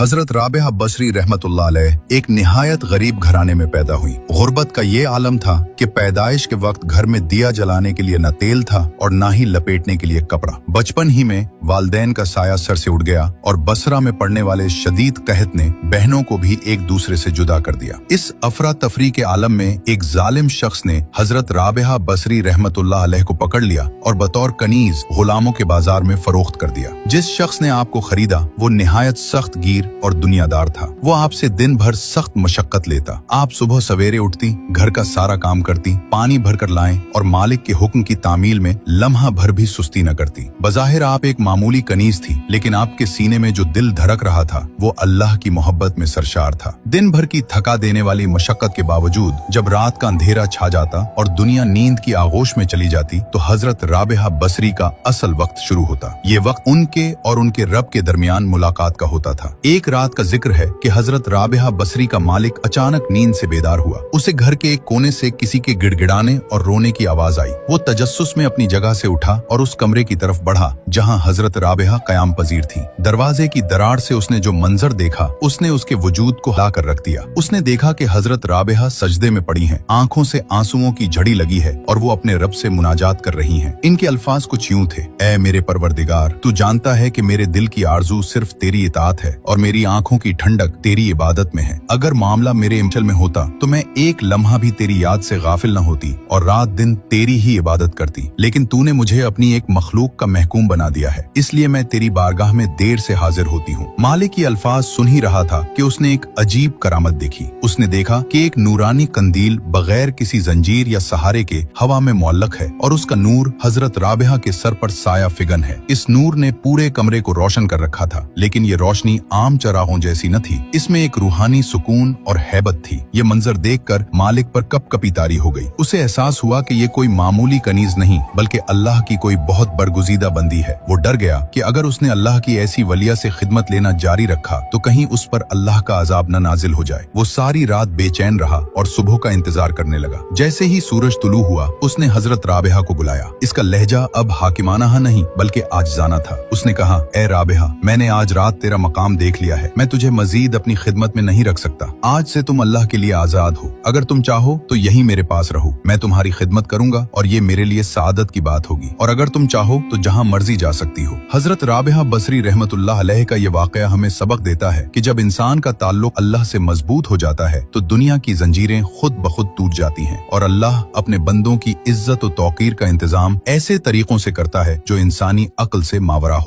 हजरत राबिहा बसरी रहमतुल्लाह अलैह एक निहायत गरीब घराने में पैदा हुई। गुर्बत का ये आलम था कि पैदाइश के वक्त घर में दिया जलाने के लिए न तेल था और न ही लपेटने के लिए कपड़ा। बचपन ही में वालदैन का साया सर से उड़ गया और बसरा में पड़ने वाले शदीद कहत ने बहनों को भी एक दूसरे से जुदा कर दिया। इस अफरा तफरी के आलम में एक जालिम शख्स ने हजरत राबिहा बसरी रहमतुल्लाह अलैह को पकड़ लिया और बतौर कनीज गुलामों के बाजार में फरोख्त कर दिया। जिस शख्स ने आपको खरीदा वो निहायत सख्त गिर और दुनियादार था। वो आपसे दिन भर सख्त मशक्कत लेता। आप सुबह सवेरे उठती, घर का सारा काम करती, पानी भरकर लाएं और मालिक के हुक्म की तामील में लम्हा भर भी सुस्ती न करती। बज़ाहिर आप एक मामूली कनीज थी, लेकिन आपके सीने में जो दिल धड़क रहा था वो अल्लाह की मोहब्बत में सरशार था। दिन भर की थका देने वाली मशक्कत के बावजूद जब रात का अंधेरा छा जाता और दुनिया नींद की आगोश में चली जाती तो हजरत राबिहा बसरी का असल वक्त शुरू होता। ये वक्त उनके और उनके रब के दरमियान मुलाकात का होता था। एक रात का जिक्र है कि हजरत राबिहा बसरी का मालिक अचानक नींद से बेदार हुआ। उसे घर के एक कोने से किसी के गिड़गिड़ाने और रोने की आवाज आई। वो तजस्सुस में अपनी जगह से उठा और उस कमरे की तरफ बढ़ा जहां हजरत राबिहा कयाम पजीर थी। दरवाजे की दरार से उसने जो मंजर देखा उसने उसके वजूद को हिला कर रख दिया। उसने देखा कि हजरत राबिहा सजदे में पड़ी हैं, आंखों से आंसुओं की झड़ी लगी है और वो अपने रब से मुनाजात कर रही हैं। इनके अल्फाज कुछ यूं थे, ऐ मेरे परवरदिगार, तू जानता है कि मेरे दिल की आरजू सिर्फ तेरी इताअत है और मेरी आंखों की ठंडक तेरी इबादत में है। अगर मामला मेरे इम्चल में होता तो मैं एक लम्हा भी तेरी याद से गाफिल न होती और रात दिन तेरी ही इबादत करती, लेकिन तूने मुझे अपनी एक मखलूक का महकूम बना दिया है, इसलिए मैं तेरी बारगाह में देर से हाजिर होती हूँ। मालिक की अल्फाज सुन ही रहा था कि उसने एक अजीब करामत देखी। उसने देखा कि एक नूरानी कंदील बगैर किसी जंजीर या सहारे के हवा में मुअल्लक है और उसका नूर हजरत राबिहा के सर पर साया फिगन है। इस नूर ने पूरे कमरे को रोशन कर रखा था, लेकिन ये रोशनी आम चरागों जैसी न थी। इसमें एक रूहानी सुकून और हैबत थी। ये मंजर देखकर मालिक पर कपकपी तारी हो गई। उसे एहसास हुआ कि ये कोई मामूली कनीज नहीं बल्कि अल्लाह की कोई बहुत बरगुजीदा बंदी है। वो डर गया कि अगर उसने अल्लाह की ऐसी वलिया से खिदमत लेना जारी रखा तो कहीं उस पर अल्लाह का अजाब न नाजिल हो जाए। वो सारी रात बेचैन रहा और सुबह का इंतजार करने लगा। जैसे ही सूरज तुलू हुआ उसने हजरत राबिहा को बुलाया। इसका लहजा अब हाकिमाना नहीं बल्कि आजिज़ाना था। उसने कहा, ए राबिहा, मैंने आज रात तेरा मकाम देख लिया है। मैं तुझे मजीद अपनी खिदमत में नहीं रख सकता। आज से तुम अल्लाह के लिए आजाद हो। अगर तुम चाहो तो यहीं मेरे पास रहो, मैं तुम्हारी खिदमत करूंगा और ये मेरे लिए सादत की बात होगी। और अगर तुम चाहो तो जहां मर्जी जा सकती हो। हजरत राबिहा बसरी रहमतुल्लाह अलैह का ये वाकया हमें सबक देता है कि जब इंसान का ताल्लुक अल्लाह से मजबूत हो जाता है तो दुनिया की जंजीरें खुद ब खुद टूट जाती हैं और अल्लाह अपने बंदों की इज्जत और तौकीर का इंतजाम ऐसे तरीकों से करता है जो इंसानी अक्ल से मावरा हो।